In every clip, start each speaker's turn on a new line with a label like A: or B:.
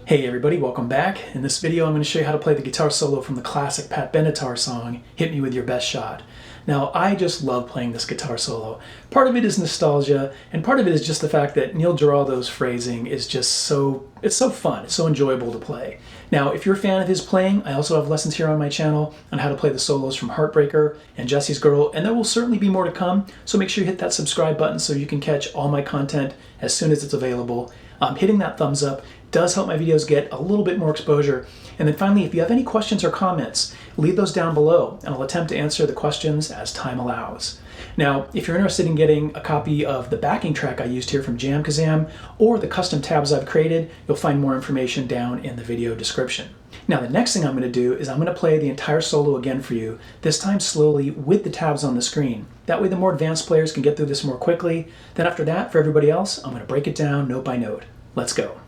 A: Hey everybody, welcome back. In this video I'm going to show you how to play the guitar solo from the classic Benatar song, Hit Me With Your Best Shot. Now, I just love playing this guitar solo. Part of it is nostalgia, and part of it is just the fact that Neil Giraldo's phrasing is just so fun, it's so enjoyable to play. Now, if you're a fan of his playing, I also have lessons here on my channel on how to play the solos from Heartbreaker and Jesse's Girl, and there will certainly be more to come, so make sure you hit that subscribe button so you can catch all my content as soon as it's available. Hitting that thumbs up does help my videos get a little bit more exposure. And then finally, if you have any questions or comments, leave those down below and I'll attempt to answer the questions as time allows. Now, if you're interested in getting a copy of the backing track I used here from Jam Kazam or the custom tabs I've created, you'll find more information down in the video description. Now, the next thing I'm going to do is I'm going to play the entire solo again for you, this time slowly with the tabs on the screen. That way the more advanced players can get through this more quickly. Then after that, for everybody else, I'm going to break it down note by note. Let's go.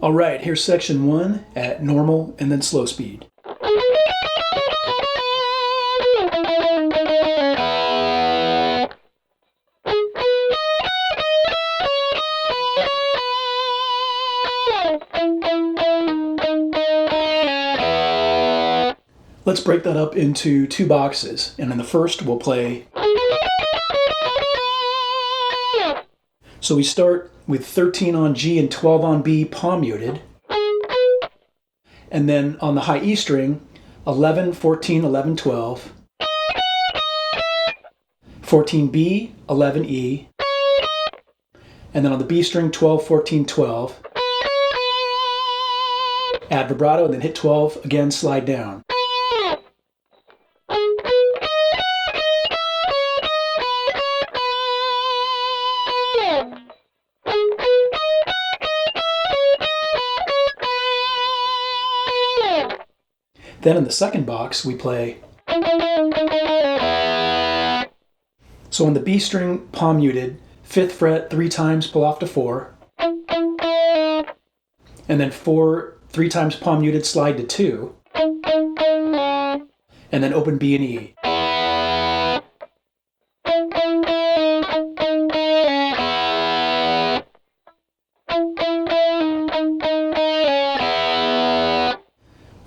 A: All right, here's section 1 at normal and then slow speed. Let's break that up into two boxes, and in the first we'll play. So we start with 13 on G and 12 on B palm muted. And then on the high E string, 11, 14, 11, 12. 14B, 11E. And then on the B string, 12, 14, 12. Add vibrato and then hit 12, again slide down. Then in the second box, we play. So on the B string, palm muted, 5th fret 3 times, pull off to 4. And then 4, 3 times palm muted, slide to 2. And then open B and E.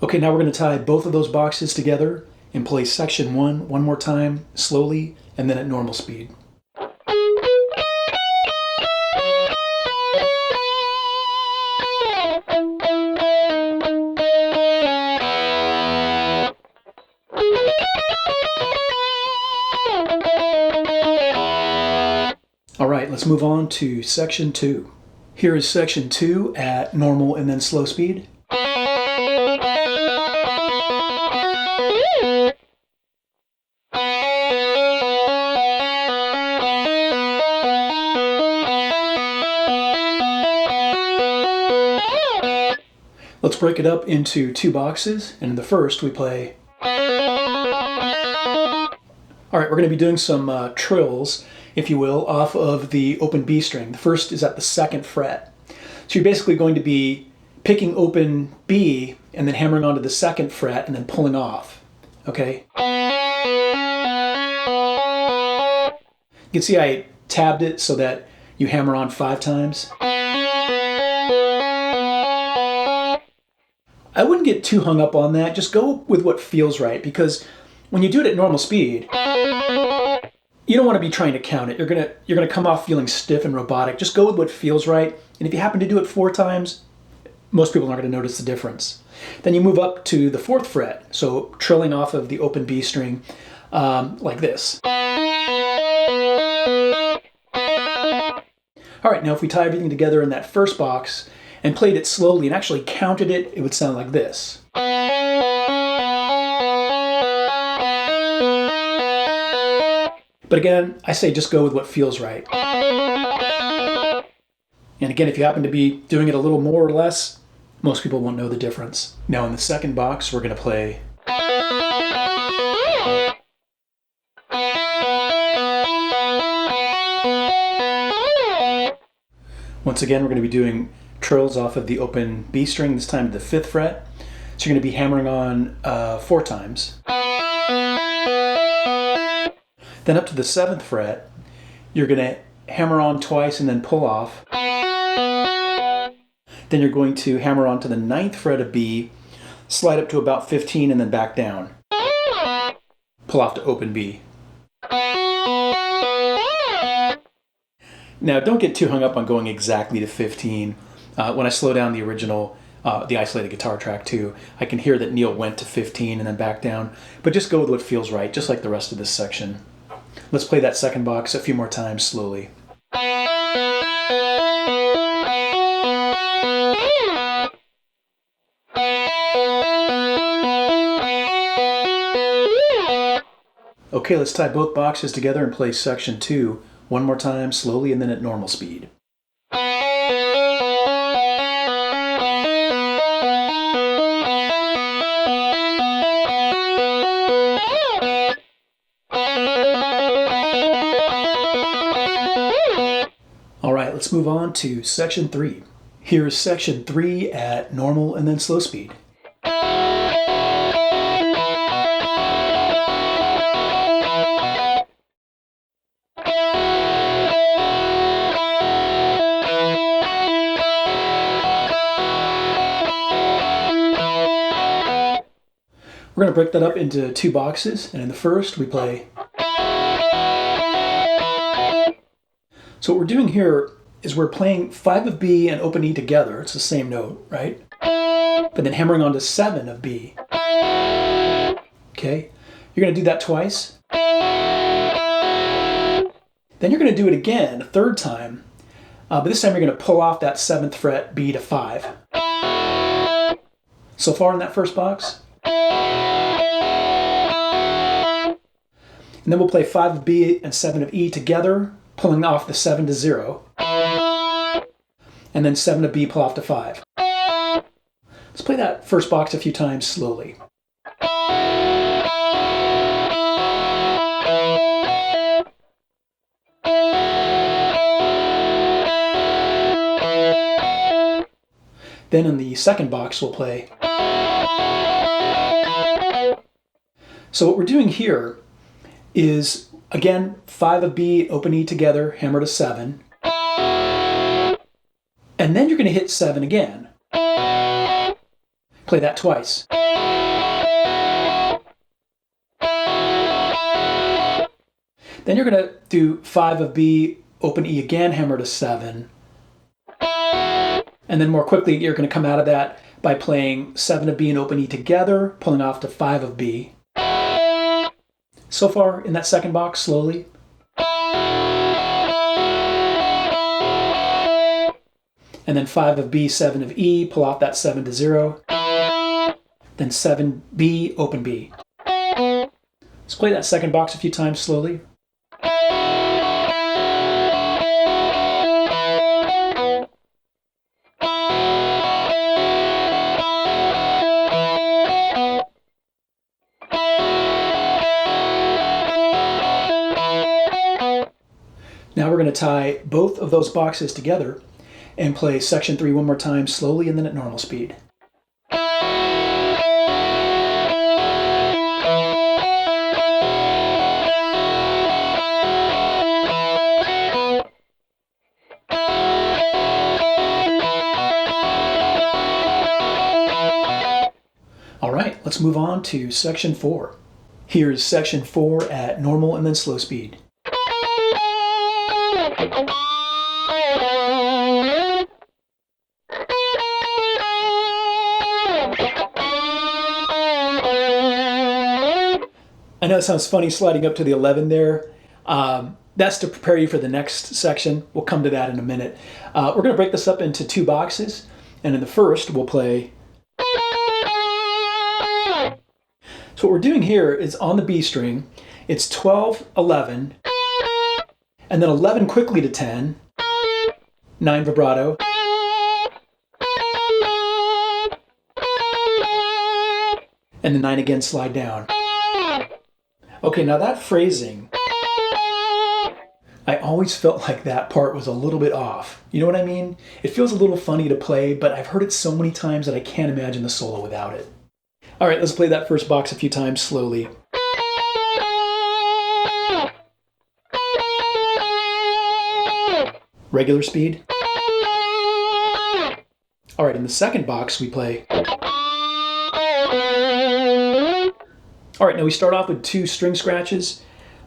A: Okay, now we're going to tie both of those boxes together and play section 1 one more time, slowly, and then at normal speed. All right, let's move on to section 2. Here is section 2 at normal and then slow speed. Let's break it up into two boxes, and in the first we play. All right, we're going to be doing some trills, if you will, off of the open B string. The first is at the 2nd fret. So you're basically going to be picking open B and then hammering onto the 2nd fret and then pulling off, okay? You can see I tabbed it so that you hammer on 5 times. I wouldn't get too hung up on that. Just go with what feels right, because when you do it at normal speed, you don't want to be trying to count it. You're gonna come off feeling stiff and robotic. Just go with what feels right. And if you happen to do it 4 times, most people aren't going to notice the difference. Then you move up to the 4th fret, so trilling off of the open B string like this. All right, now if we tie everything together in that first box and played it slowly and actually counted it, it would sound like this. But again, I say just go with what feels right. And again, if you happen to be doing it a little more or less, most people won't know the difference. Now in the second box, we're going to play. Once again, we're going to be doing trills off of the open B string, this time to the 5th fret. So you're going to be hammering on 4 times. Then up to the 7th fret, you're going to hammer on twice and then pull off. Then you're going to hammer on to the 9th fret of B, slide up to about 15 and then back down. Pull off to open B. Now don't get too hung up on going exactly to 15. When I slow down the original, the isolated guitar track too, I can hear that Neil went to 15 and then back down, but just go with what feels right, just like the rest of this section. Let's play that second box a few more times slowly. Okay, let's tie both boxes together and play section 2 one more time slowly and then at normal speed. All right, let's move on to section 3. Here's section 3 at normal and then slow speed. We're going to break that up into 2 boxes, and in the first we play. So what we're doing here is we're playing 5 of B and open E together. It's the same note, right? But then hammering on to 7 of B. Okay? You're going to do that twice. Then you're going to do it again a 3rd time, but this time you're going to pull off that 7th fret B to 5. So far in that first box. And then we'll play 5 of B and 7 of E together, pulling off the 7 to 0. And then 7 of B, pull off to 5. Let's play that first box a few times slowly. Then in the second box we'll play. So what we're doing here is, again, 5 of B, open E together, hammer to 7. And then you're going to hit 7 again. Play that twice. Then you're going to do 5 of B, open E again, hammer to 7. And then more quickly, you're going to come out of that by playing 7 of B and open E together, pulling off to 5 of B. So far in that second box, slowly. And then 5 of B, 7 of E, pull off that 7 to 0. Then 7 B, open B. Let's play that second box a few times slowly. Now we're going to tie both of those boxes together and play section 3 one more time slowly and then at normal speed. All right, let's move on to section 4. Here's section 4 at normal and then slow speed. I know it sounds funny sliding up to the 11 there. That's to prepare you for the next section. We'll come to that in a minute. We're going to break this up into two boxes, and in the first we'll play. So what we're doing here is on the B string, it's 12, 11, and then 11 quickly to 10, 9 vibrato, and the 9 again slide down. Okay, now that phrasing, I always felt like that part was a little bit off. You know what I mean? It feels a little funny to play, but I've heard it so many times that I can't imagine the solo without it. All right, let's play that first box a few times slowly. Regular speed. All right, in the second box we play. All right, now we start off with 2 string scratches.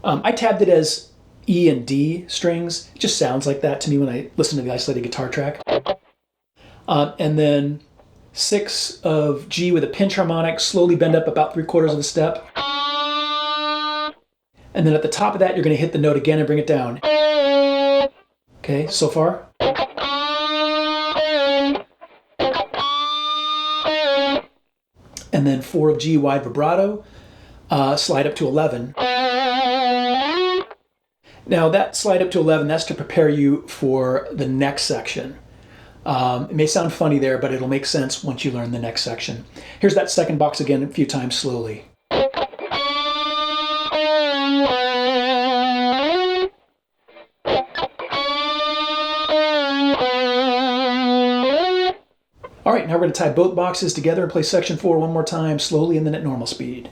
A: I tabbed it as E and D strings. It just sounds like that to me when I listen to the isolated guitar track. And then 6 of G with a pinch harmonic, slowly bend up about 3/4 of a step. And then at the top of that, you're going to hit the note again and bring it down. Okay, so far. And then 4 of G wide vibrato, slide up to 11. Now that slide up to 11, that's to prepare you for the next section. It may sound funny there, but it'll make sense once you learn the next section. Here's that second box again a few times slowly. All right, now we're going to tie both boxes together and play section 4 one more time slowly and then at normal speed.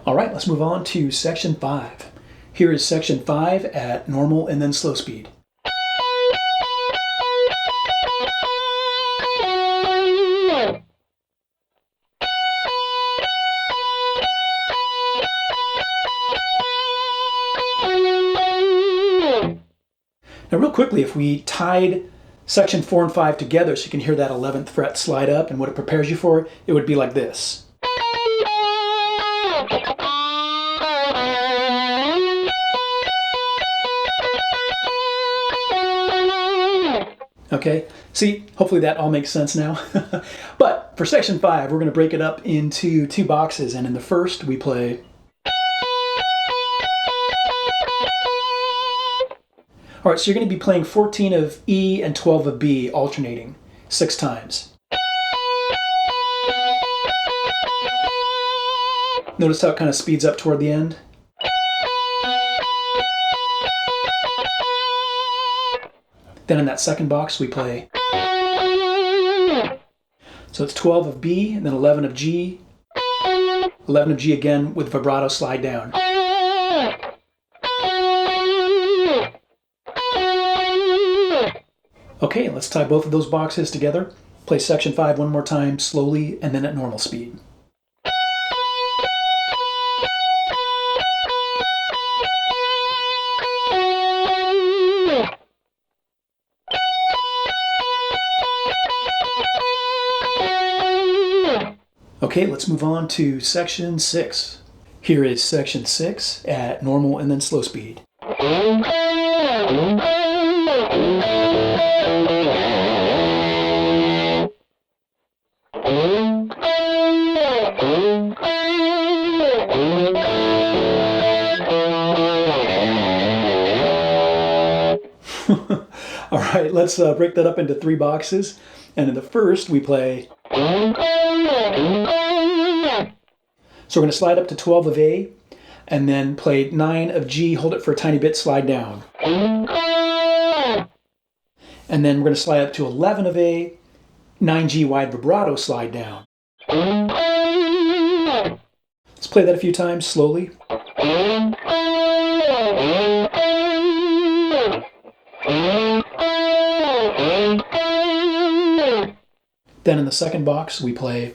A: All right, let's move on to section 5. Here is section 5 at normal and then slow speed. Now real quickly, if we tied section 4 and 5 together so you can hear that 11th fret slide up and what it prepares you for, it would be like this. Okay, see, hopefully that all makes sense now. But for section 5, we're going to break it up into 2 boxes, and in the first we play. All right, so you're going to be playing 14 of E and 12 of B alternating 6 times. Notice how it kind of speeds up toward the end. Then in that second box we play. So it's 12 of B and then 11 of G. 11 of G again with vibrato slide down. Okay, let's tie both of those boxes together. Play section 5 one more time slowly and then at normal speed. Okay, let's move on to section 6. Here is section 6 at normal and then slow speed. All right, let's break that up into 3 boxes. And in the first, we play. So we're going to slide up to 12 of A, and then play 9 of G, hold it for a tiny bit, slide down. And then we're going to slide up to 11 of A, 9G wide vibrato, slide down. Let's play that a few times slowly. Then in the second box, we play.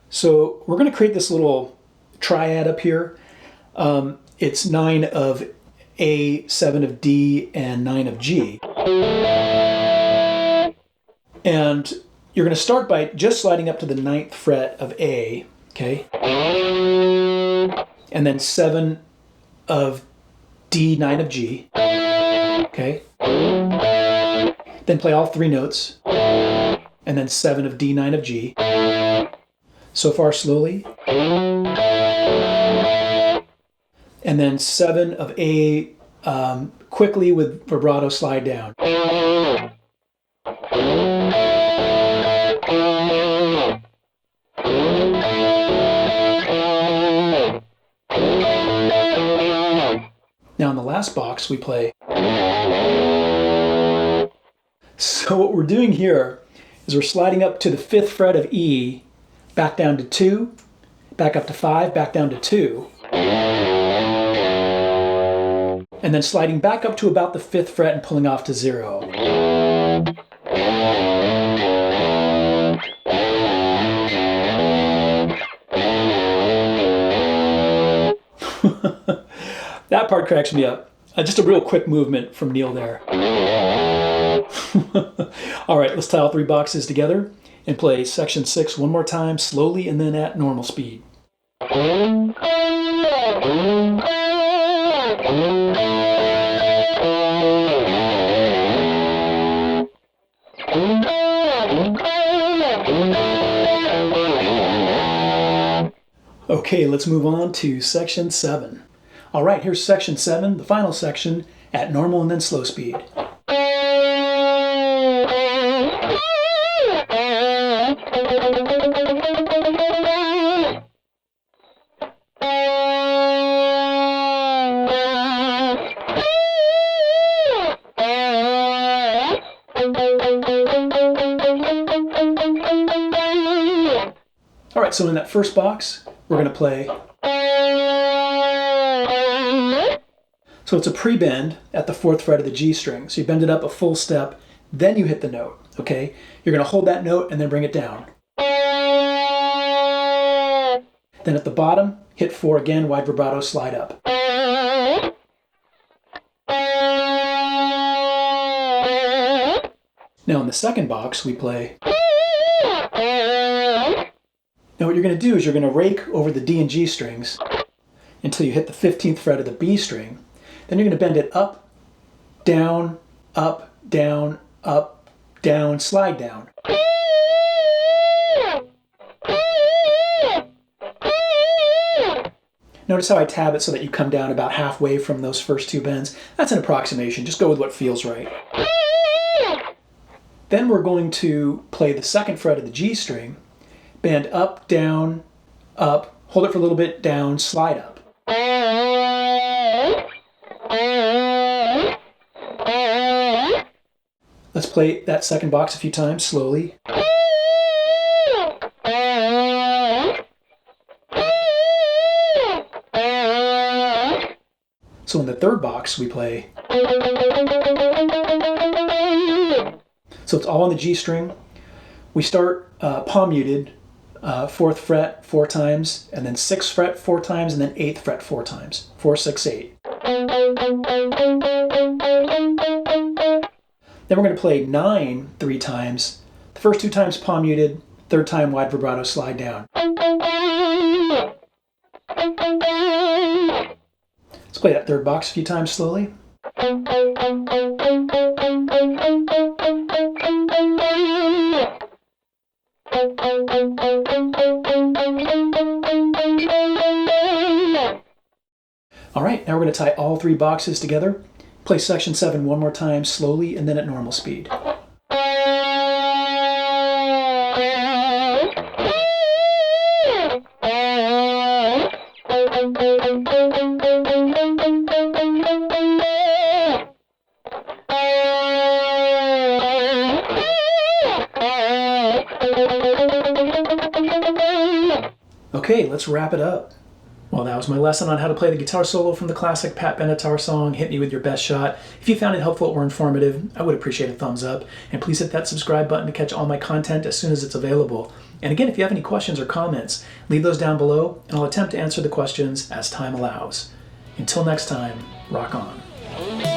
A: So we're going to create this little triad up here. it's 9 of A, 7 of D, and 9 of G. And you're going to start by just sliding up to the 9th fret of A, okay? And then 7 of D, 9 of G, okay? Then play all 3 notes, and then 7 of D, 9 of G. So far slowly. And then 7 of A quickly with vibrato slide down. Now in the last box we play. So what we're doing here is we're sliding up to the 5th fret of E, back down to 2, back up to 5, back down to 2, and then sliding back up to about the 5th fret and pulling off to 0. That part cracks me up. Just a real quick movement from Neil there. All right, let's tie all 3 boxes together and play section 6 one more time, slowly and then at normal speed. Okay, let's move on to section 7. All right, here's section 7, the final section, at normal and then slow speed. All right, so in that first box, we're going to play. So it's a pre-bend at the 4th fret of the G string. So you bend it up a full step, then you hit the note, okay? You're going to hold that note and then bring it down. Then at the bottom, hit 4 again, wide vibrato, slide up. Now in the second box, we play. Now what you're going to do is you're going to rake over the D and G strings until you hit the 15th fret of the B string. Then you're going to bend it up, down, slide down. Notice how I tab it so that you come down about halfway from those first 2 bends. That's an approximation. Just go with what feels right. Then we're going to play the 2nd fret of the G string, bend up, down, up, hold it for a little bit, down, slide up. Let's play that second box a few times, slowly. So in the third box, we play. So it's all on the G string. We start palm muted, 4th fret 4 times, and then 6th fret 4 times, and then 8th fret 4 times. 4, 6, 8. Then we're going to play 9 3 times. The first 2 times palm muted, 3rd time wide vibrato, slide down. Let's play that 3rd box a few times slowly. All right, now we're going to tie all 3 boxes together. Play section 7 one more time, slowly, and then at normal speed. Okay, let's wrap it up. Well, that was my lesson on how to play the guitar solo from the classic Pat Benatar song, Hit Me With Your Best Shot. If you found it helpful or informative, I would appreciate a thumbs up. And please hit that subscribe button to catch all my content as soon as it's available. And again, if you have any questions or comments, leave those down below, and I'll attempt to answer the questions as time allows. Until next time, rock on.